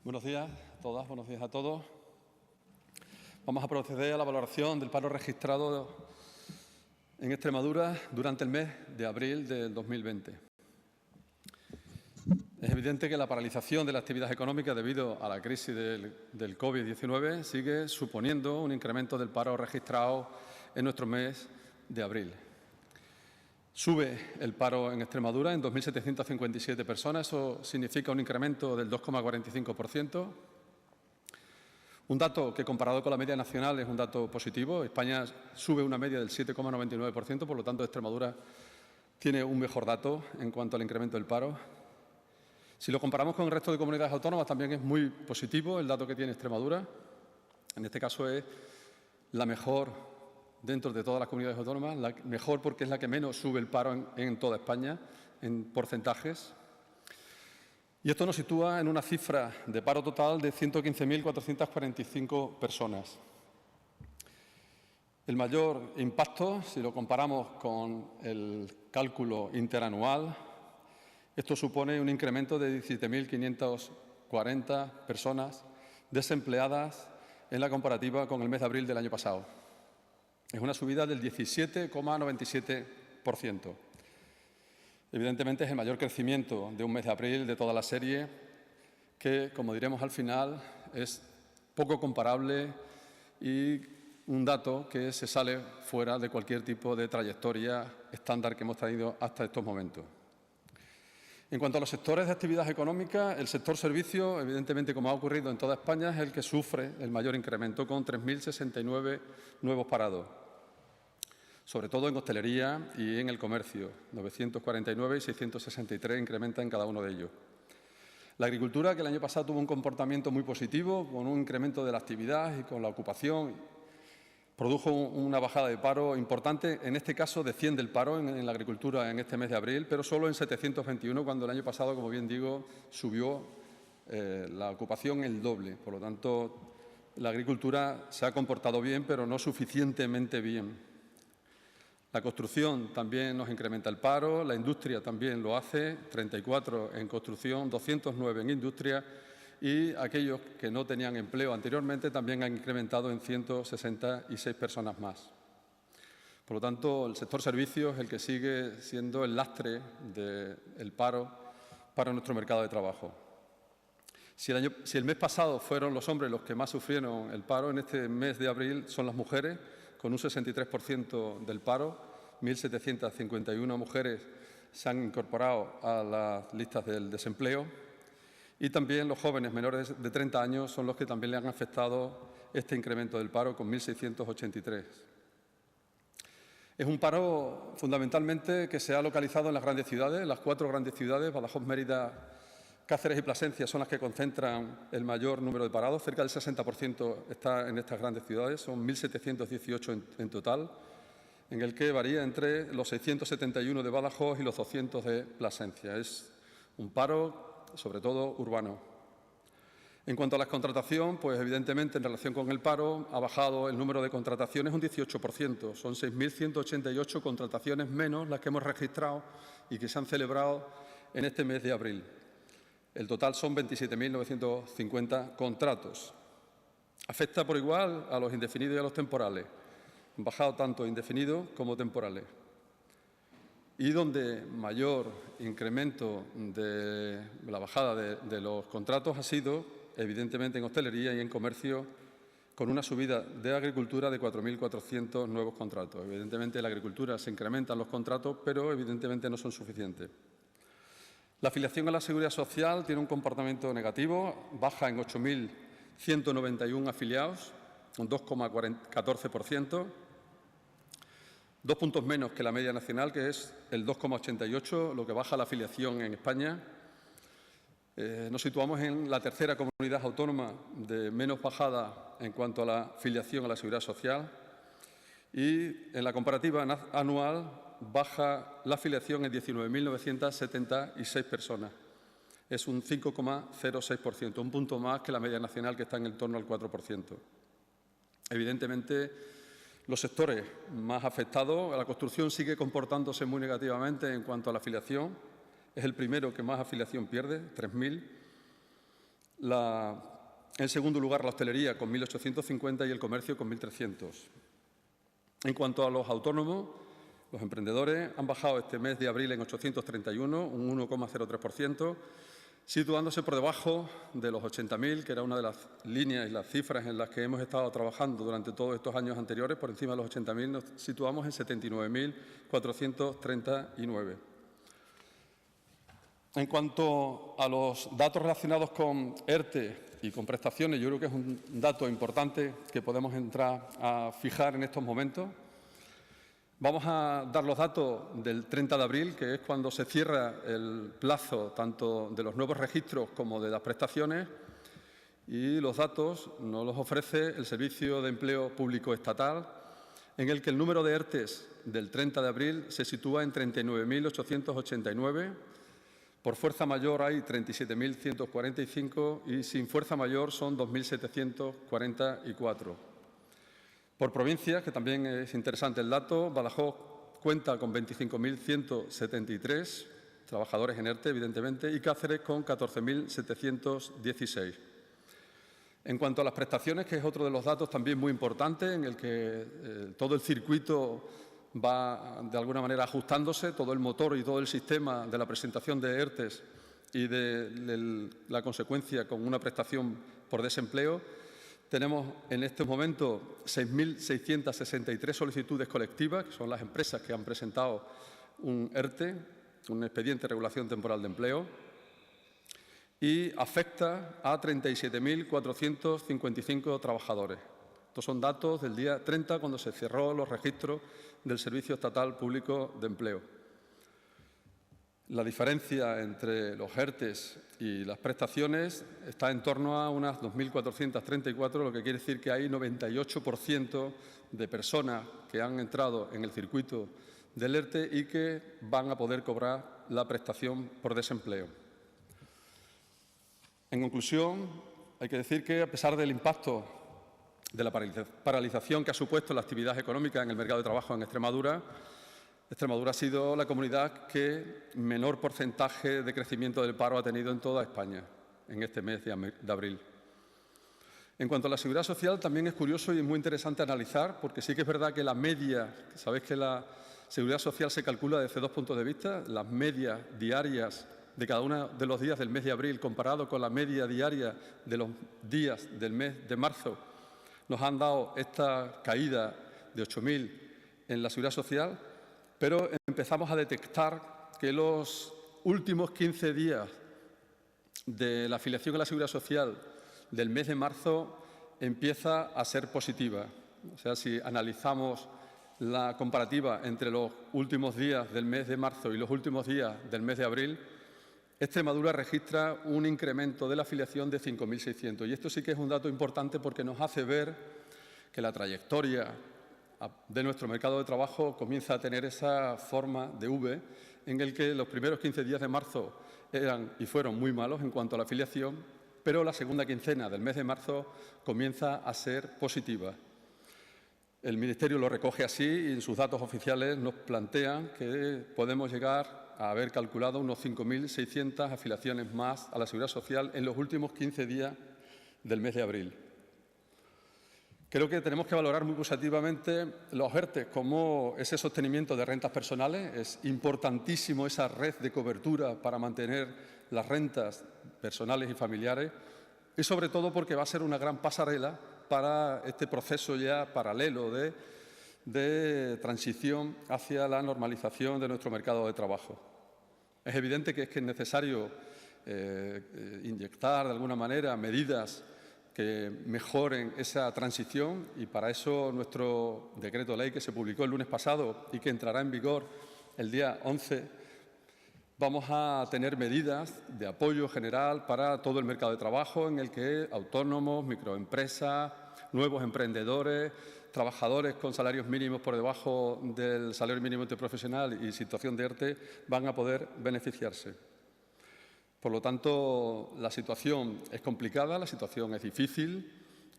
Buenos días a todas, buenos días a todos. Vamos a proceder a la valoración del paro registrado en Extremadura durante el mes de abril del 2020. Es evidente que la paralización de la actividad económica debido a la crisis del COVID-19 sigue suponiendo un incremento del paro registrado en nuestro mes de abril. Sube el paro en Extremadura en 2.757 personas, eso significa un incremento del 2,45%. Un dato que comparado con la media nacional es un dato positivo. España sube una media del 7,99%, por lo tanto Extremadura tiene un mejor dato en cuanto al incremento del paro. Si lo comparamos con el resto de comunidades autónomas también es muy positivo el dato que tiene Extremadura. En este caso es la mejor dentro de todas las comunidades autónomas, la mejor porque es la que menos sube el paro en toda España, en porcentajes. Y esto nos sitúa en una cifra de paro total de 115.445 personas. El mayor impacto, si lo comparamos con el cálculo interanual, esto supone un incremento de 17.540 personas desempleadas en la comparativa con el mes de abril del año pasado. Es una subida del 17,97%. Evidentemente es el mayor crecimiento de un mes de abril de toda la serie, que, como diremos al final, es poco comparable y un dato que se sale fuera de cualquier tipo de trayectoria estándar que hemos tenido hasta estos momentos. En cuanto a los sectores de actividad económica, el sector servicio, evidentemente, como ha ocurrido en toda España, es el que sufre el mayor incremento, con 3.069 nuevos parados, sobre todo en hostelería y en el comercio. 949 y 663 incrementan en cada uno de ellos. La agricultura, que el año pasado tuvo un comportamiento muy positivo, con un incremento de la actividad y con la ocupación, produjo una bajada de paro importante. En este caso desciende el paro en la agricultura en este mes de abril, pero solo en 721, cuando el año pasado, como bien digo, subió la ocupación el doble. Por lo tanto, la agricultura se ha comportado bien, pero no suficientemente bien. La construcción también nos incrementa el paro, la industria también lo hace, 34 en construcción, 209 en industria, y aquellos que no tenían empleo anteriormente también han incrementado en 166 personas más. Por lo tanto, el sector servicios es el que sigue siendo el lastre del paro para nuestro mercado de trabajo. Si el mes pasado fueron los hombres los que más sufrieron el paro, en este mes de abril son las mujeres, con un 63% del paro. 1.751 mujeres se han incorporado a las listas del desempleo. Y también los jóvenes menores de 30 años son los que también le han afectado este incremento del paro, con 1.683. Es un paro fundamentalmente que se ha localizado en las grandes ciudades, las 4 grandes ciudades, Badajoz, Mérida, Cáceres y Plasencia, son las que concentran el mayor número de parados. Cerca del 60% está en estas grandes ciudades, son 1.718 en total, en el que varía entre los 671 de Badajoz y los 200 de Plasencia. Es un paro sobre todo urbano. En cuanto a la contratación, pues evidentemente en relación con el paro ha bajado el número de contrataciones un 18%. Son 6.188 contrataciones menos las que hemos registrado y que se han celebrado en este mes de abril. El total son 27.950 contratos. Afecta por igual a los indefinidos y a los temporales. Han bajado tanto indefinidos como temporales. Y donde mayor incremento de la bajada de los contratos ha sido, evidentemente, en hostelería y en comercio, con una subida de agricultura de 4.400 nuevos contratos. Evidentemente, en la agricultura se incrementan los contratos, pero evidentemente no son suficientes. La afiliación a la Seguridad Social tiene un comportamiento negativo, baja en 8.191 afiliados, un 2,14%. 2 puntos menos que la media nacional, que es el 2,88, lo que baja la afiliación en España. Nos situamos en la tercera comunidad autónoma de menos bajada en cuanto a la afiliación a la Seguridad Social. Y en la comparativa anual baja la afiliación en 19.976 personas. Es un 5,06%, un punto más que la media nacional, que está en el torno al 4%. Evidentemente, los sectores más afectados, la construcción sigue comportándose muy negativamente en cuanto a la afiliación. Es el primero que más afiliación pierde, 3.000. En segundo lugar, la hostelería con 1.850 y el comercio con 1.300. En cuanto a los autónomos, los emprendedores han bajado este mes de abril en 831, un 1,03%, situándose por debajo de los 80.000, que era una de las líneas y las cifras en las que hemos estado trabajando durante todos estos años anteriores. Por encima de los 80.000 nos situamos en 79.439. En cuanto a los datos relacionados con ERTE y con prestaciones, yo creo que es un dato importante que podemos entrar a fijar en estos momentos. Vamos a dar los datos del 30 de abril, que es cuando se cierra el plazo tanto de los nuevos registros como de las prestaciones, y los datos nos los ofrece el Servicio de Empleo Público Estatal, en el que el número de ERTEs del 30 de abril se sitúa en 39.889, por fuerza mayor hay 37.145 y sin fuerza mayor son 2.744. Por provincias, que también es interesante el dato, Badajoz cuenta con 25.173 trabajadores en ERTE, evidentemente, y Cáceres con 14.716. En cuanto a las prestaciones, que es otro de los datos también muy importante, en el que todo el circuito va de alguna manera ajustándose, todo el motor y todo el sistema de la presentación de ERTEs y de la consecuencia con una prestación por desempleo. Tenemos en este momento 6.663 solicitudes colectivas, que son las empresas que han presentado un ERTE, un expediente de regulación temporal de empleo, y afecta a 37.455 trabajadores. Estos son datos del día 30, cuando se cerró los registros del Servicio Estatal Público de Empleo. La diferencia entre los ERTEs y las prestaciones está en torno a unas 2.434, lo que quiere decir que hay 98% de personas que han entrado en el circuito del ERTE y que van a poder cobrar la prestación por desempleo. En conclusión, hay que decir que, a pesar del impacto de la paralización que ha supuesto la actividad económica en el mercado de trabajo en Extremadura, Extremadura ha sido la comunidad que menor porcentaje de crecimiento del paro ha tenido en toda España en este mes de abril. En cuanto a la seguridad social, también es curioso y es muy interesante analizar, porque sí que es verdad que la media, sabéis que la seguridad social se calcula desde dos puntos de vista, las medias diarias de cada uno de los días del mes de abril comparado con la media diaria de los días del mes de marzo, nos han dado esta caída de 8.000 en la seguridad social, pero empezamos a detectar que los últimos 15 días de la afiliación a la Seguridad Social del mes de marzo empieza a ser positiva. O sea, si analizamos la comparativa entre los últimos días del mes de marzo y los últimos días del mes de abril, Extremadura registra un incremento de la afiliación de 5.600. Y esto sí que es un dato importante porque nos hace ver que la trayectoria de nuestro mercado de trabajo comienza a tener esa forma de V, en el que los primeros 15 días de marzo eran y fueron muy malos en cuanto a la afiliación, pero la segunda quincena del mes de marzo comienza a ser positiva. El Ministerio lo recoge así y en sus datos oficiales nos plantean que podemos llegar a haber calculado unos 5.600 afiliaciones más a la Seguridad Social en los últimos 15 días del mes de abril. Creo que tenemos que valorar muy positivamente los ERTE como ese sostenimiento de rentas personales. Es importantísimo esa red de cobertura para mantener las rentas personales y familiares y, sobre todo, porque va a ser una gran pasarela para este proceso ya paralelo de transición hacia la normalización de nuestro mercado de trabajo. Es evidente que es necesario inyectar de alguna manera medidas que mejoren esa transición y para eso nuestro decreto ley que se publicó el lunes pasado y que entrará en vigor el día 11, vamos a tener medidas de apoyo general para todo el mercado de trabajo en el que autónomos, microempresas, nuevos emprendedores, trabajadores con salarios mínimos por debajo del salario mínimo interprofesional y situación de ERTE van a poder beneficiarse. Por lo tanto, la situación es complicada, la situación es difícil,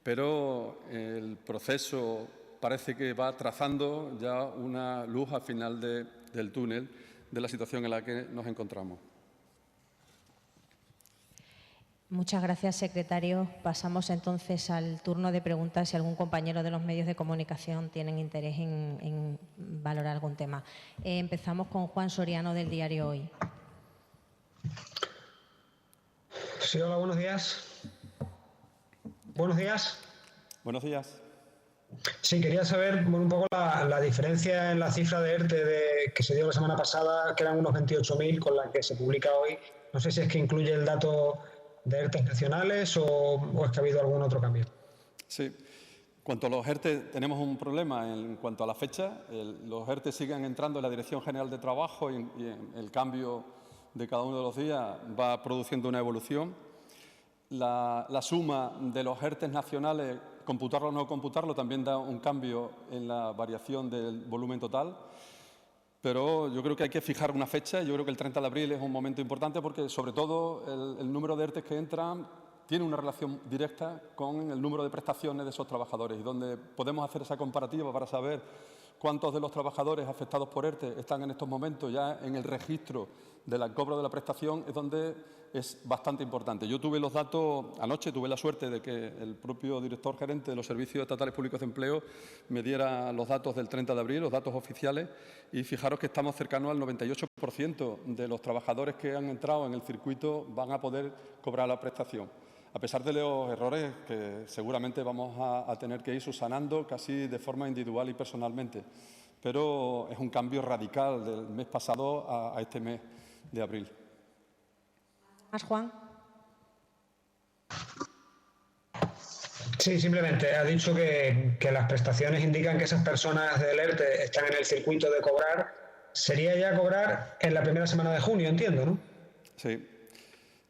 pero el proceso parece que va trazando ya una luz al final del túnel de la situación en la que nos encontramos. Muchas gracias, secretario. Pasamos entonces al turno de preguntas si algún compañero de los medios de comunicación tienen interés en valorar algún tema. Empezamos con Juan Soriano, del diario Hoy. Sí, hola, buenos días. Buenos días. Buenos días. Sí, quería saber un poco la diferencia en la cifra de ERTE que se dio la semana pasada, que eran unos 28.000, con la que se publica hoy. No sé si es que incluye el dato de ERTE nacionales o es que ha habido algún otro cambio. Sí. En cuanto a los ERTE, tenemos un problema en cuanto a la fecha. Los ERTE siguen entrando en la Dirección General de Trabajo y el cambio de cada uno de los días va produciendo una evolución. La suma de los ERTE nacionales, computarlo o no computarlo, también da un cambio en la variación del volumen total. Pero yo creo que hay que fijar una fecha. Yo creo que el 30 de abril es un momento importante porque, sobre todo, el número de ERTE que entran tiene una relación directa con el número de prestaciones de esos trabajadores y donde podemos hacer esa comparativa para saber cuántos de los trabajadores afectados por ERTE están en estos momentos ya en el registro del cobro de la prestación, es donde es bastante importante. Yo tuve los datos, anoche tuve la suerte de que el propio director gerente de los Servicios Estatales Públicos de Empleo me diera los datos del 30 de abril, los datos oficiales, y fijaros que estamos cercanos al 98% de los trabajadores que han entrado en el circuito van a poder cobrar la prestación. A pesar de los errores que seguramente vamos a tener que ir subsanando casi de forma individual y personalmente. Pero es un cambio radical del mes pasado a este mes de abril. ¿Más, Juan? Sí, simplemente ha dicho que las prestaciones indican que esas personas del ERTE están en el circuito de cobrar. Sería ya cobrar en la primera semana de junio, entiendo, ¿no? Sí.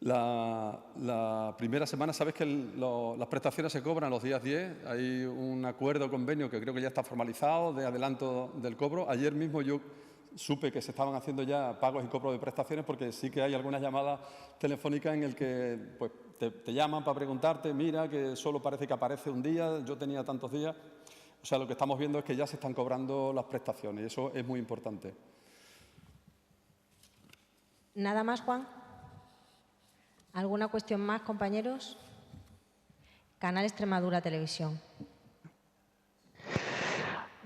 La primera semana, sabes que las prestaciones se cobran los días 10. Hay un acuerdo, convenio, que creo que ya está formalizado de adelanto del cobro. Ayer mismo yo supe que se estaban haciendo ya pagos y cobros de prestaciones porque sí que hay algunas llamadas telefónicas en el que pues, te llaman para preguntarte, mira, que solo parece que aparece un día, yo tenía tantos días. O sea, lo que estamos viendo es que ya se están cobrando las prestaciones y eso es muy importante. ¿Nada más, Juan? ¿Alguna cuestión más, compañeros? Canal Extremadura Televisión.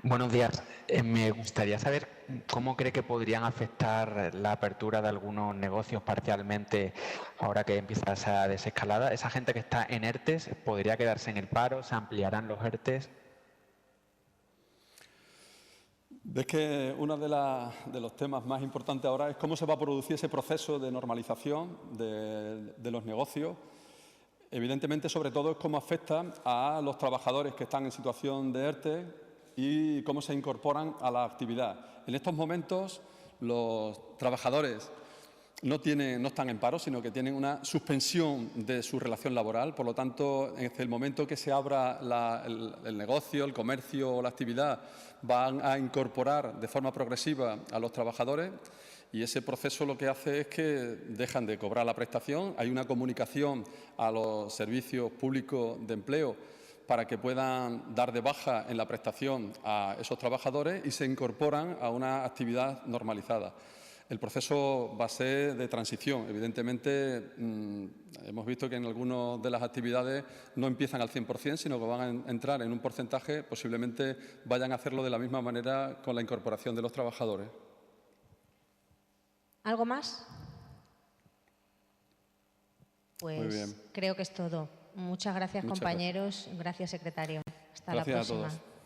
Buenos días. Me gustaría saber cómo cree que podrían afectar la apertura de algunos negocios parcialmente ahora que empieza esa desescalada. Esa gente que está en ERTES, ¿podría quedarse en el paro? ¿Se ampliarán los ERTES? Ves que uno de los temas más importantes ahora es cómo se va a producir ese proceso de normalización de los negocios. Evidentemente, sobre todo, es cómo afecta a los trabajadores que están en situación de ERTE y cómo se incorporan a la actividad. En estos momentos, los trabajadores no están en paro, sino que tienen una suspensión de su relación laboral. Por lo tanto, en el momento que se abra el negocio, el comercio o la actividad, van a incorporar de forma progresiva a los trabajadores y ese proceso lo que hace es que dejan de cobrar la prestación. Hay una comunicación a los servicios públicos de empleo para que puedan dar de baja en la prestación a esos trabajadores y se incorporan a una actividad normalizada. El proceso va a ser de transición. Evidentemente, hemos visto que en algunas de las actividades no empiezan al 100%, sino que van a entrar en un porcentaje, posiblemente vayan a hacerlo de la misma manera con la incorporación de los trabajadores. ¿Algo más? Pues muy bien. Creo que es todo. Muchas gracias, compañeros. Gracias, secretario. Hasta la próxima. Gracias a todos.